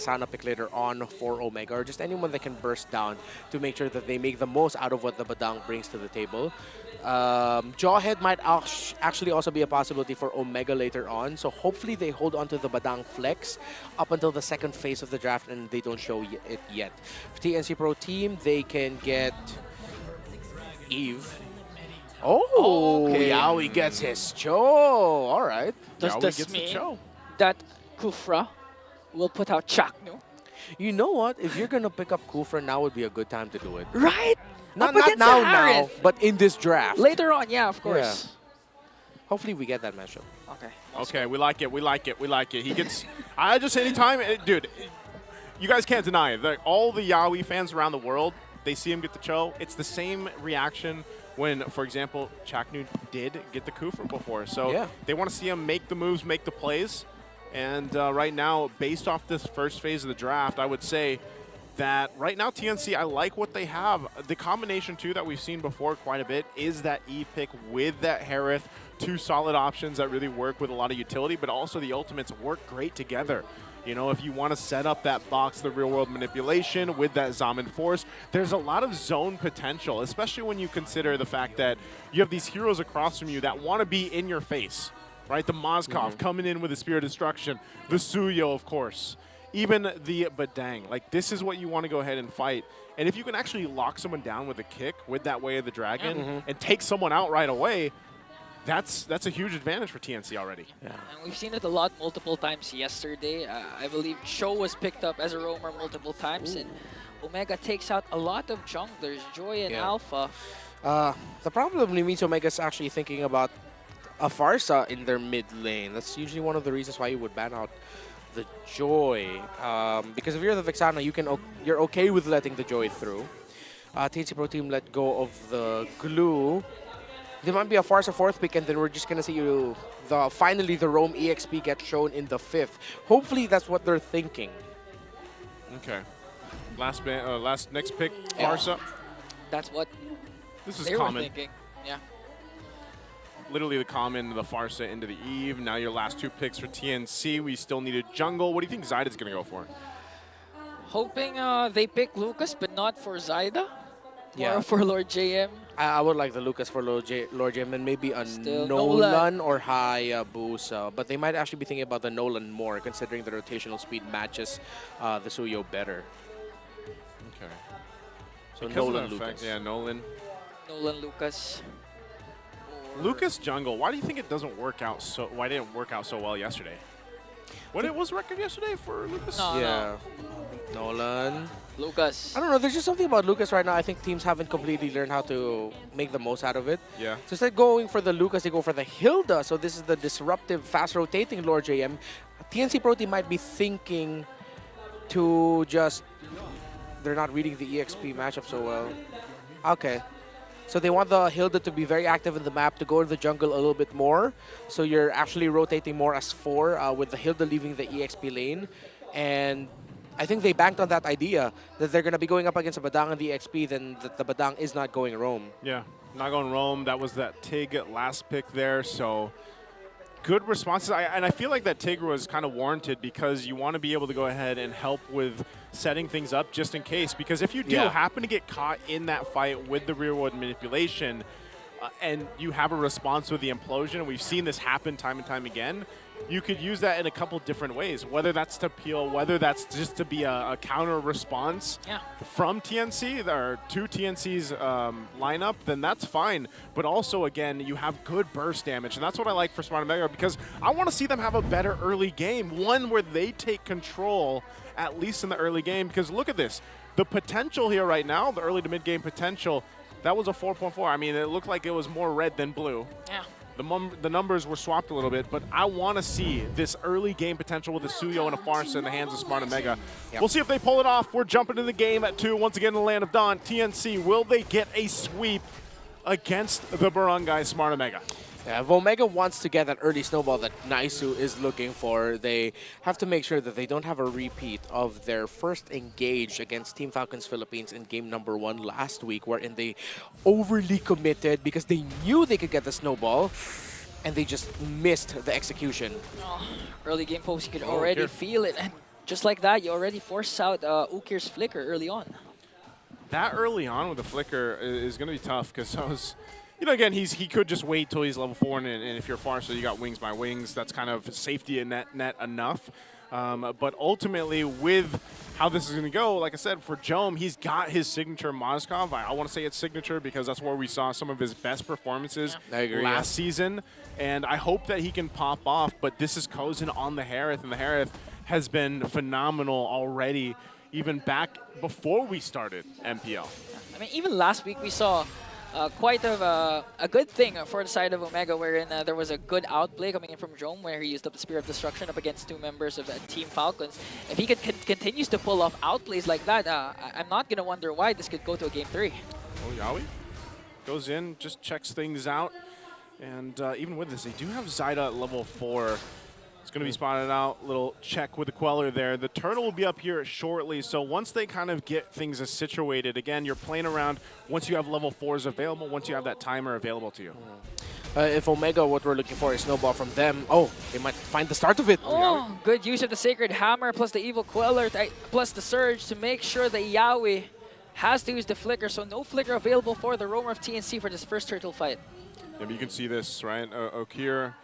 Sana pick later on for Omega, or just anyone that can burst down to make sure that they make the most out of what the Badang brings to the table. Jawhead might actually also be a possibility for Omega later on, so hopefully they hold on to the Badang flex up until the second phase of the draft and they don't show it yet. For TNC Pro Team, they can get Eve. Oh, Okay. Yaoi gets his Cho. All right. Does Yaoi this gets the mean Cho. that Kufra will put out Chaknu? You know what? If you're gonna pick up Kufra, now would be a good time to do it. Right? Not against the now, Harith. but in this draft. Later on, yeah, of course. Hopefully we get that matchup. Okay. Okay, we like it. We like it. We like it. He gets. I just anytime, dude. You guys can't deny it. All the Yaoi fans around the world, they see him get the Cho. It's the same reaction when, for example, Chaknu did get the Kufra before. So Yeah. they want to see him make the moves, make the plays. And right now, based off this first phase of the draft, I would say that right now TNC, I like what they have. The combination, too, that we've seen before quite a bit is that E pick with that Harith. Two solid options that really work with a lot of utility, but also the ultimates work great together. You know, if you want to set up that box, the real-world manipulation with that Zaman Force, there's a lot of zone potential, especially when you consider the fact that you have these heroes across from you that want to be in your face, right? The Mozkov coming in with the Spirit of Destruction, the Suyo, of course, even the Badang. Like, this is what you want to go ahead and fight. And if you can actually lock someone down with a kick with that Way of the Dragon and take someone out right away, that's a huge advantage for TNC already. Yeah. And we've seen it a lot multiple times yesterday. I believe Cho was picked up as a roamer multiple times, and Omega takes out a lot of junglers, Joy and Alpha. The problem means Omega's actually thinking about a Farsa in their mid lane. That's usually one of the reasons why you would ban out the Joy. Because if you're the Vexana, you're okay with letting the Joy through. TNC Pro Team let go of the glue. There might be a Farsa fourth pick, and then we're just gonna see finally the Roam EXP get shown in the fifth. Hopefully that's what they're thinking. Okay. Next pick, Farsa. That's what This is they were common. thinking. Yeah. Literally the common, the Farsa into the Eve. Now your last two picks for TNC. We still need a jungle. What do you think Zyda's going to go for? Hoping they pick Lucas, but not for Zyda. Yeah. Or for Lord JM. I would like the Lucas for Lord Jim, and maybe a Still Nolan or Hayabusa. But they might actually be thinking about the Nolan more, considering the rotational speed matches the Suyo better. Okay. So Because of Nolan the effect- Lucas. Yeah, Nolan. Nolan Lucas. Or Lucas jungle. Why do you think it doesn't work out so? Why didn't it work out so well yesterday? What it was record yesterday for Lucas? No. Yeah. Nolan. Lucas. I don't know. There's just something about Lucas right now. I think teams haven't completely learned how to make the most out of it. Yeah. So instead of going for the Lucas, they go for the Hilda. So this is the disruptive, fast-rotating Lord JM. TNC Pro Team might be thinking to just... They're not reading the EXP matchup so well. Okay. So they want the Hilda to be very active in the map, to go in the jungle a little bit more. So you're actually rotating more as 4 with the Hilda leaving the EXP lane. And I think they banked on that idea that they're going to be going up against a Badang in the EXP, then the Badang is not going roam. Yeah. Not going Rome. That was that Tig last pick there. So good responses. And I feel like that Tig was kind of warranted because you want to be able to go ahead and help with setting things up just in case. Because if you do happen to get caught in that fight with the rear-world manipulation and you have a response with the implosion, we've seen this happen time and time again, you could use that in a couple different ways, whether that's to peel, whether that's just to be a counter response from TNC, or to TNC's lineup, then that's fine. But also, again, you have good burst damage, and that's what I like for Smart Omega, because I want to see them have a better early game, one where they take control, at least in the early game, because look at this. The potential here right now, the early to mid-game potential, that was a 4.4. I mean, it looked like it was more red than blue. Yeah. The numbers were swapped a little bit, but I want to see this early game potential with a Suyo and a Farsa in the hands of Smart Omega. We'll see if they pull it off. We're jumping in the game at 2. Once again, in the Land of Dawn. TNC, will they get a sweep against the Barangay Smart Omega? Yeah, if Omega wants to get that early snowball that Naisu is looking for, they have to make sure that they don't have a repeat of their first engage against Team Falcons Philippines in game number 1 last week, wherein they overly committed because they knew they could get the snowball, and they just missed the execution. Early game post, you could already feel it. And just like that, you already force out Ukir's flicker early on. That early on with the flicker is going to be tough because I was, again, he could just wait till he's level 4, and if you're far, so you got wings by wings, that's kind of safety and net enough. But ultimately, with how this is going to go, like I said, for Jome, he's got his signature Moskov. I want to say it's signature because that's where we saw some of his best performances last season. And I hope that he can pop off, but this is Kozin on the Harith, and the Harith has been phenomenal already, even back before we started MPL. I mean, even last week we saw quite a good thing for the side of Omega, wherein there was a good outplay coming in from Jome, where he used up the Spear of Destruction up against 2 members of Team Falcons. If he continues to pull off outplays like that, I'm not going to wonder why this could go to a Game 3. Oh, Yawi goes in, just checks things out. And even with this, they do have Zyda at level 4. It's going to be spotted out. Little check with the Queller there. The Turtle will be up here shortly. So once they kind of get things situated, again, you're playing around once you have level 4s available, once you have that timer available to you. If Omega, what we're looking for is Snowball from them, they might find the start of it. Oh, good use of the Sacred Hammer plus the Evil Queller plus the Surge to make sure that Yawi has to use the Flicker. So no Flicker available for the Roamer of TNC for this first Turtle fight. Yeah, but you can see this, right? Okir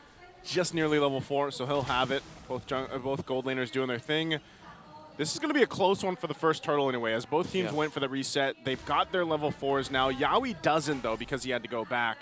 just nearly level 4, so he'll have it. Both gold laners doing their thing. This is going to be a close one for the first Turtle anyway, as both teams went for the reset. They've got their level 4s now. Yawi doesn't, though, because he had to go back.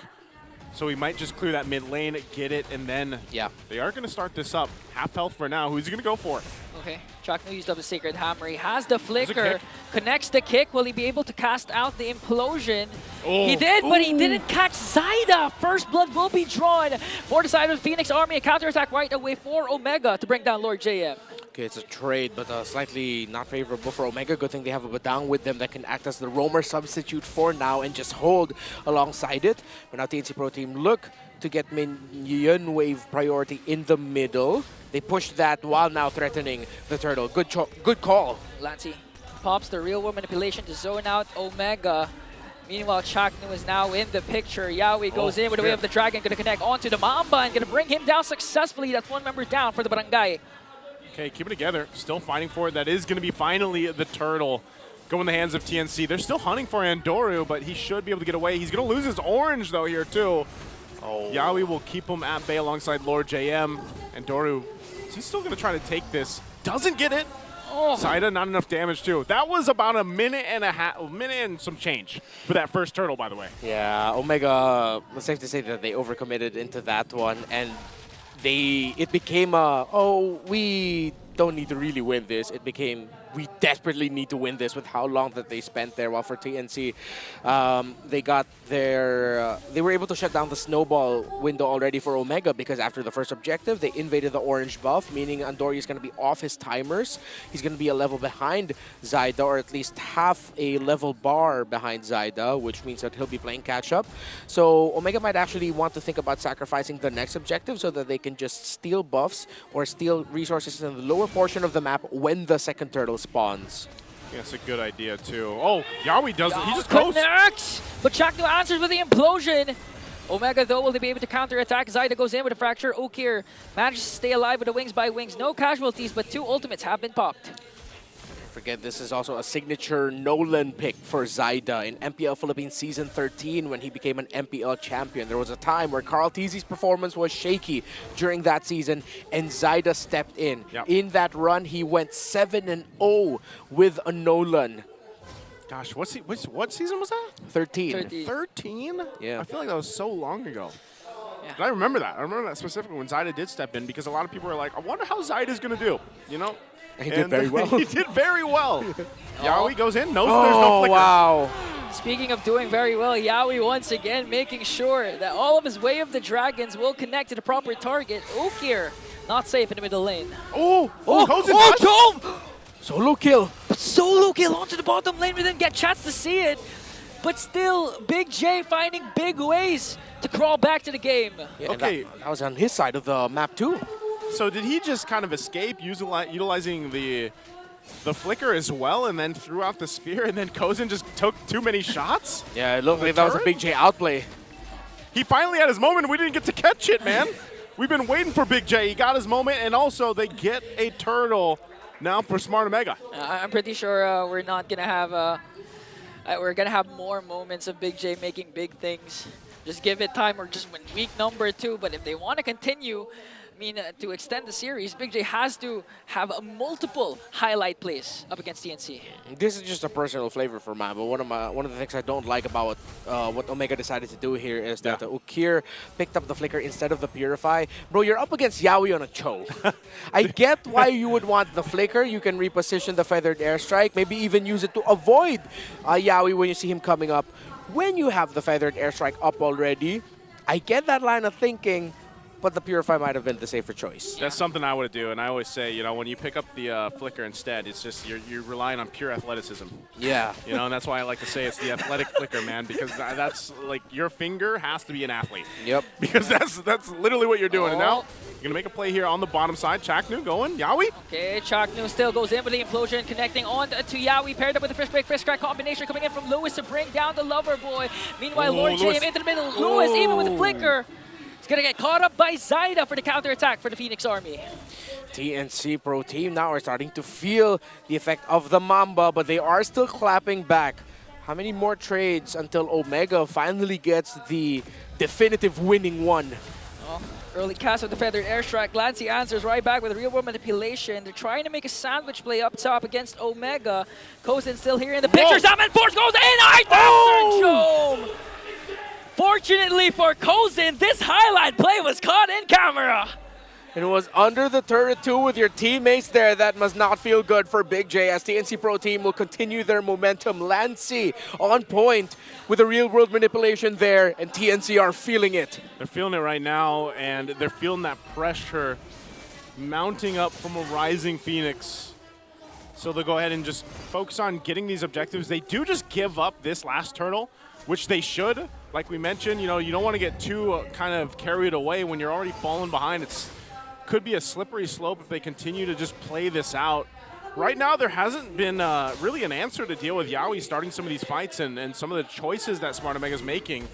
So he might just clear that mid lane, get it, and then they are going to start this up. Half health for now. Who's he going to go for? Okay, Chakno used up a Sacred Hammer. He has the Flicker, connects the kick. Will he be able to cast out the Implosion? Oh. He did, but he didn't catch Zyda. First blood will be drawn for the side of the Phoenix Army. A counterattack right away for Omega to bring down Lord JM. Okay, it's a trade, but slightly not favorable for Omega. Good thing they have a Badang with them that can act as the roamer substitute for now and just hold alongside it. But now TNC Pro Team look to get minion wave priority in the middle. They push that while now threatening the Turtle. Good call. Lancy pops the real world manipulation to zone out Omega. Meanwhile, Chaknu is now in the picture. Yawi goes in with the Way of the Dragon, going to connect onto the Mamba and going to bring him down successfully. That's 1 member down for the Barangay. Okay, keep it together. Still fighting for it. That is going to be finally the Turtle go in the hands of TNC. They're still hunting for Andoru, but he should be able to get away. He's going to lose his orange, though, here, too. Yawi will keep him at bay alongside Lord JM. Andoru, he's still going to try to take this. Doesn't get it. Zyda, not enough damage, too. That was about a minute and some change for that first Turtle, by the way. Yeah, Omega, it's safe to say that they overcommitted into that one, and it became we don't need to really win this. It became, we desperately need to win this with how long that they spent there. While for TNC, they got they were able to shut down the snowball window already for Omega, because after the first objective, they invaded the orange buff, meaning Andori is going to be off his timers. He's going to be a level behind Zyda, or at least half a level bar behind Zyda, which means that he'll be playing catch-up. So Omega might actually want to think about sacrificing the next objective so that they can just steal buffs or steal resources in the lower portion of the map when the second Turtle spawns. Yeah, that's a good idea, too. Oh, Yawi does it. He just goes. Connects, but Chakno answers with the Implosion. Omega, though, will they be able to counterattack? Zyda goes in with a Fracture. Okir manages to stay alive with the wings by wings. No casualties, but 2 ultimates have been popped. Forget, this is also a signature Nolan pick for Zyda in MPL Philippines Season 13 when he became an MPL champion. There was a time where Carl Tizzi's performance was shaky during that season, and Zyda stepped in. Yep. In that run, he went 7-0 with a Nolan. Gosh, what season was that? 13. 13? Yeah. I feel like that was so long ago. Yeah. But I remember that. I remember that specifically when Zyda did step in, because a lot of people were like, I wonder how Zyda's going to do, you know? He did very well. He did very well. Yawi goes in, knows there's no flicker. Wow. Speaking of doing very well, Yawi once again making sure that all of his Way of the Dragons will connect to the proper target. Okir, not safe in the middle lane. Solo kill. But solo kill onto the bottom lane. We didn't get a chance to see it. But still, Big J finding big ways to crawl back to the game. Yeah, okay. That was on his side of the map, too. So did he just kind of escape utilizing the flicker as well, and then threw out the spear, and then Kozin just took too many shots? Yeah, it looked like that was a Big J outplay. He finally had his moment. We didn't get to catch it, man. We've been waiting for Big J. He got his moment, and also they get a Turtle now for Smart Omega. I'm pretty sure we're not gonna have we're gonna have more moments of Big J making big things. Just give it time, or just win week number 2. But if they want to continue, I mean, to extend the series, Big J has to have a multiple highlight plays up against TNC. This is just a personal flavor for mine, but one of the things I don't like about what Omega decided to do here is that Ukir picked up the Flicker instead of the Purify. Bro, you're up against Yaoi on a Cho. I get why you would want the Flicker. You can reposition the Feathered Airstrike, maybe even use it to avoid Yaoi when you see him coming up. When you have the Feathered Airstrike up already, I get that line of thinking, but the Purify might have been the safer choice. That's something I would do, and I always say, you know, when you pick up the Flicker instead, it's just you're relying on pure athleticism. Yeah. You know, and that's why I like to say it's the athletic Flicker, man, because that's like your finger has to be an athlete. Yep. Because that's literally what you're doing. And now you're gonna make a play here on the bottom side. Chaknu going, Yaoi. Okay, Chaknu still goes in with the Implosion, connecting on to Yaoi, paired up with the Frisk Break, Frisk Crack combination coming in from Lewis to bring down the Lover Boy. Meanwhile, Lord JM into the middle. Lewis, even with the Flicker, is going to get caught up by Zyda for the counterattack for the Phoenix Army. TNC Pro Team now are starting to feel the effect of the Mamba, but they are still clapping back. How many more trades until Omega finally gets the definitive winning one? Oh, early cast of the Feathered Airstrike. Glancy answers right back with a real-world manipulation. They're trying to make a sandwich play up top against Omega. Kozen still here in the picture. Salmon Force goes in! After Jome! Fortunately for Kozen, this highlight play was caught in camera. It was under the turret too with your teammates there. That must not feel good for Big J as TNC Pro Team will continue their momentum. Lancy on point with a real-world manipulation there, and TNC are feeling it. They're feeling it right now, and they're feeling that pressure mounting up from a rising Phoenix. So they'll go ahead and just focus on getting these objectives. They do just give up this last turtle, which they should. Like we mentioned, you know, you don't want to get too kind of carried away when you're already falling behind. It's could be a slippery slope if they continue to just play this out. Right now, there hasn't been really an answer to deal with Yaoi starting some of these fights and some of the choices that Smart Omega is making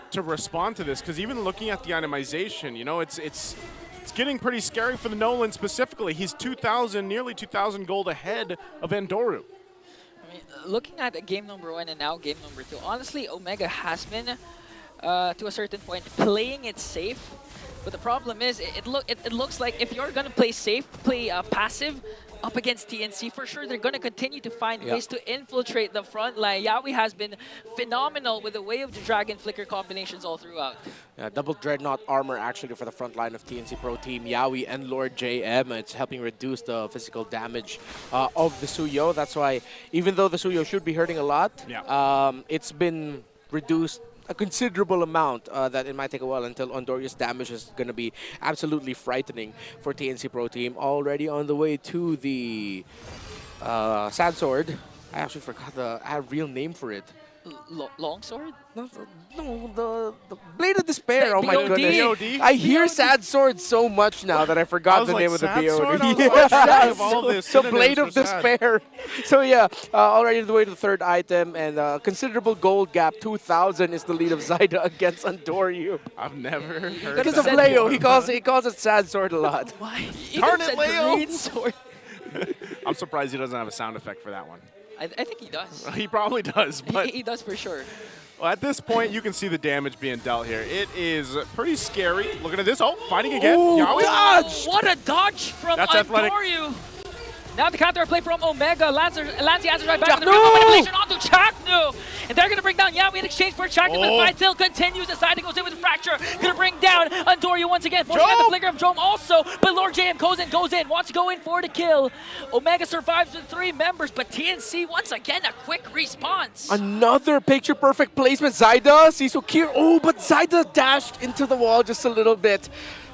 to respond to this. Because even looking at the itemization, you know, it's getting pretty scary for the Nolan specifically. He's 2,000, nearly 2,000 gold ahead of Andoru. Looking at game number 1 and now game number 2, honestly, Omega has been, to a certain point, playing it safe. But the problem is, it looks like if you're going to play safe, play passive up against TNC, for sure they're going to continue to find ways to infiltrate the front line. Yaoi has been phenomenal with the way of the Dragon Flicker combinations all throughout. Double Dreadnought armor actually for the front line of TNC Pro Team. Yaoi and Lord JM. It's helping reduce the physical damage of the Suyo. That's why, even though the Suyo should be hurting a lot, it's been reduced a considerable amount that it might take a while until Ondorius' damage is going to be absolutely frightening for TNC Pro Team. Already on the way to the Sad Sword. I actually forgot the real name for it. Longsword? No, the Blade of Despair. Oh my BOD. goodness. I hear Sad Sword so much now that I forgot the name of the BOD. Yeah. So Blade of Despair. So yeah, already on the way to the third item, and considerable gold gap. 2,000 is the lead of Zyda against Andoryu. I've never heard Because that. of Leo, he calls it Sad Sword a lot. Why? Darn it, Leo! Green sword. I'm surprised he doesn't have a sound effect for that one. I think he does. He probably does, but He does for sure. well, at this point, you can see the damage being dealt here. It is pretty scary. Looking at this. Oh, fighting again. Ooh, Yaoi. dodge! What a dodge from That's athletic. Andoryu. Now the counter play from Omega. Lancy answers right back with the Chaknu! manipulation onto Chaknu. And they're going to bring down Yaoi in exchange for Chaknu. Oh. The fight still continues. The side goes in with a fracture. Going to bring down Andoryu once again. Forcing out the flicker of Jome also. But Lord JM goes in. Wants to go in for the kill. Omega survives with 3 members. But TNC, once again, a quick response. Another picture-perfect placement. Zyda sees Ukir. Oh, but Zyda dashed into the wall just a little bit.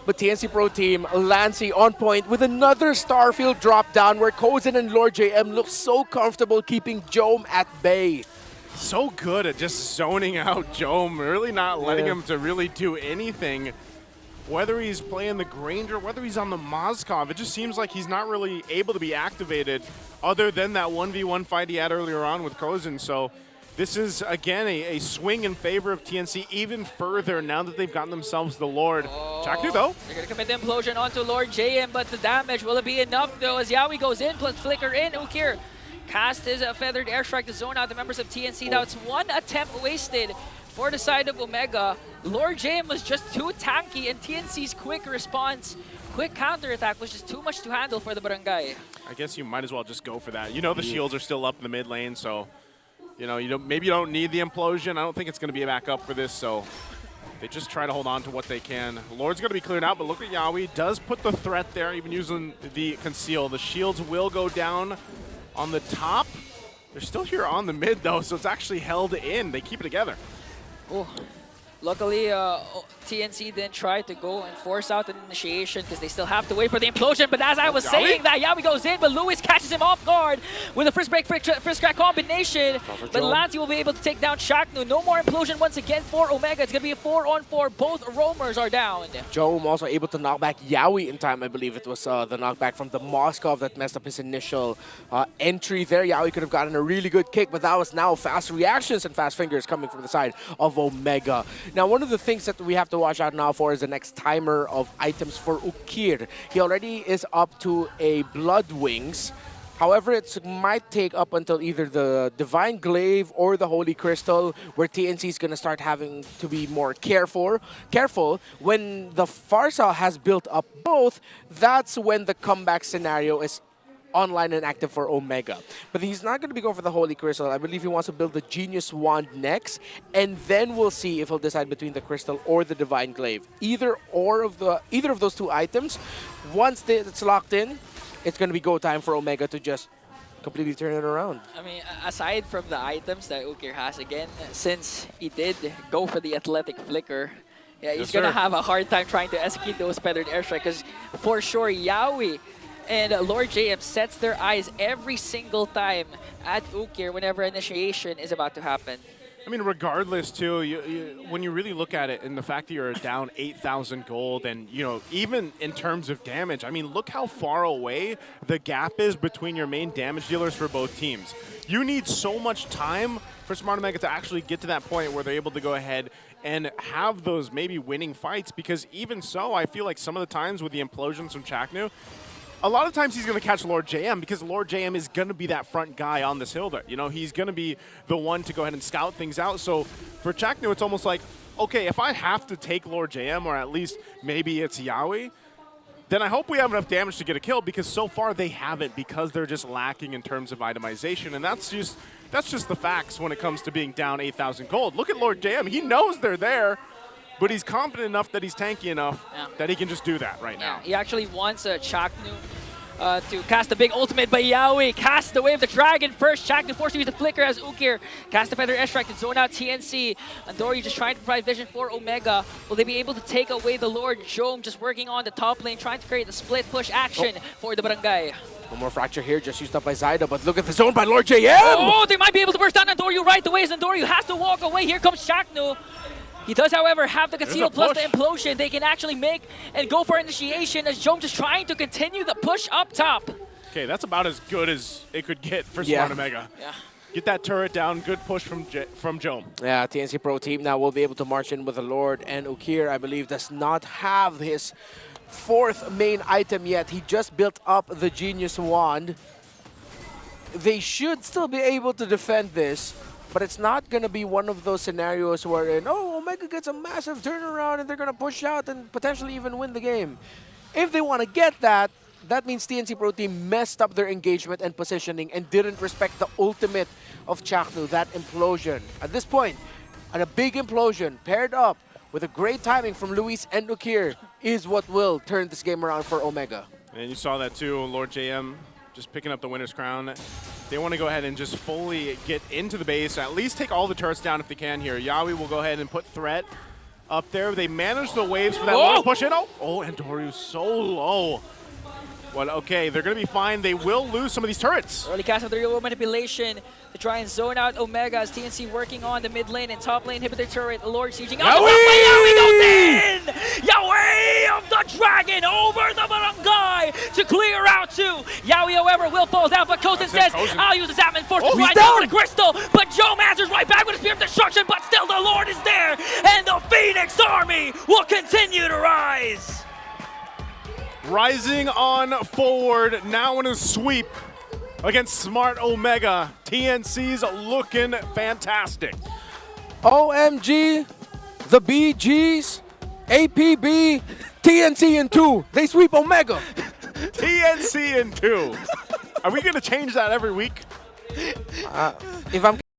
But TNC Pro Team, Lancy on point with another Starfield drop down where Kozen and Lord JM look so comfortable keeping Jome at bay. So good at just zoning out Jome, really not letting him to really do anything. Whether he's playing the Granger, whether he's on the Moskov, it just seems like he's not really able to be activated other than that 1v1 fight he had earlier on with Kozen. So This is, again, a swing in favor of TNC even further now that they've gotten themselves the Lord. Chaknu, though. They're going to commit the implosion onto Lord JM, but the damage, will it be enough, though, as Yawi goes in, plus Flicker in. Ukir cast his feathered airstrike to zone out the members of TNC. Now it's one attempt wasted for the side of Omega. Lord JM was just too tanky, and TNC's quick response, quick counterattack was just too much to handle for the Barangay. I guess you might as well just go for that. You know the shields are still up in the mid lane, so maybe you don't need the implosion. I don't think it's going to be a backup for this, so they just try to hold on to what they can. Lord's going to be cleared out, but look at Yawi. Does put the threat there, even using the conceal. The shields will go down on the top. They're still here on the mid, though, so it's actually held in. They keep it together. Oh. Luckily, TNC didn't try to go and force out an initiation because they still have to wait for the implosion. But as I was saying that, Yawi goes in, but Lewis catches him off guard with a first break, first crack combination. But Lanty will be able to take down Chaknu. No more implosion once again for Omega. It's going to be a 4-on-4. Both roamers are down. Jome also able to knock back Yawi in time. I believe it was the knockback from the Moskov that messed up his initial entry there. Yawi could have gotten a really good kick, but that was now fast reactions and fast fingers coming from the side of Omega. Now, one of the things that we have to watch out now for is the next timer of items for Ukir. He already is up to a Blood Wings. However, it might take up until either the Divine Glaive or the Holy Crystal, where TNC is going to start having to be more careful. When the Farsa has built up both, that's when the comeback scenario is online and active for Omega. But he's not going to be going for the Holy Crystal. I believe he wants to build the Genius Wand next, and then we'll see if he'll decide between the Crystal or the Divine Glaive. Either of those two items, once it's locked in, it's going to be go time for Omega to just completely turn it around. I mean, aside from the items that Ukir has, again, since he did go for the Athletic Flicker, yeah, he's going to have a hard time trying to execute those feathered airstrike, because for sure Yawi and Lord JM sets their eyes every single time at Ukir whenever initiation is about to happen. I mean, regardless, too, when you really look at it and the fact that you're down 8,000 gold and, even in terms of damage, I mean, look how far away the gap is between your main damage dealers for both teams. You need so much time for Smart Omega to actually get to that point where they're able to go ahead and have those maybe winning fights, because even so, I feel like some of the times with the implosions from Chaknu, a lot of times he's going to catch Lord JM because Lord JM is going to be that front guy on this Hilda. He's going to be the one to go ahead and scout things out. So for Chaknu, it's almost like, okay, if I have to take Lord JM, or at least maybe it's Yawi, then I hope we have enough damage to get a kill, because so far they haven't, because they're just lacking in terms of itemization. And that's just the facts when it comes to being down 8,000 gold. Look at Lord JM. He knows they're there, but he's confident enough that he's tanky enough that he can just do that right now. He actually wants Chaknu to cast a big ultimate, but Yawi casts the Wave of the Dragon first. Chaknu forced to use the Flicker as Ukir cast the Feather Airstrike to zone out TNC. Andori just trying to provide vision for Omega. Will they be able to take away the Lord? Jome just working on the top lane, trying to create the split push action for the Barangay. One more fracture here, just used up by Zyda, but look at the zone by Lord JM! Oh, they might be able to burst down Andoryu right away, as Andoryu has to walk away. Here comes Chaknu. He does, however, have the conceal plus the implosion. They can actually make and go for initiation, as Jome just trying to continue the push up top. Okay, that's about as good as it could get for Smart Omega. Yeah. Get that turret down. Good push from Jome. Yeah, TNC Pro Team now will be able to march in with the Lord, and Ukir, I believe, does not have his fourth main item yet. He just built up the Genius Wand. They should still be able to defend this, but it's not going to be one of those scenarios where, Omega gets a massive turnaround and they're going to push out and potentially even win the game. If they want to get that, that means TNC Pro Team messed up their engagement and positioning and didn't respect the ultimate of Chaknu, that implosion. At this point, a big implosion paired up with a great timing from Luis and Ukir is what will turn this game around for Omega. And you saw that too, Lord JM just picking up the winner's crown. They want to go ahead and just fully get into the base, at least take all the turrets down if they can here. Yawi will go ahead and put threat up there. They manage the waves for that long push in. Oh, and Doryu's so low. Well, okay, they're going to be fine. They will lose some of these turrets. Early cast of the real manipulation to try and zone out Omega as TNC working on the mid lane and top lane. Hit with their turret. Lord sieging out. Yaoi goes in! Yaoi of the Dragon over the barangay to clear out two. Yaoi, however, will fall down, but Kozen says, I'll use the Zapman Force to slide over the crystal. But Joe answers right back with a Spear of Destruction, but still the Lord is there. And the Phoenix Army will continue to rise. Rising on forward, now in a sweep against Smart Omega. TNC's looking fantastic. OMG, the BGs, APB, TNC in 2. They sweep Omega. TNC in 2. Are we going to change that every week? If I'm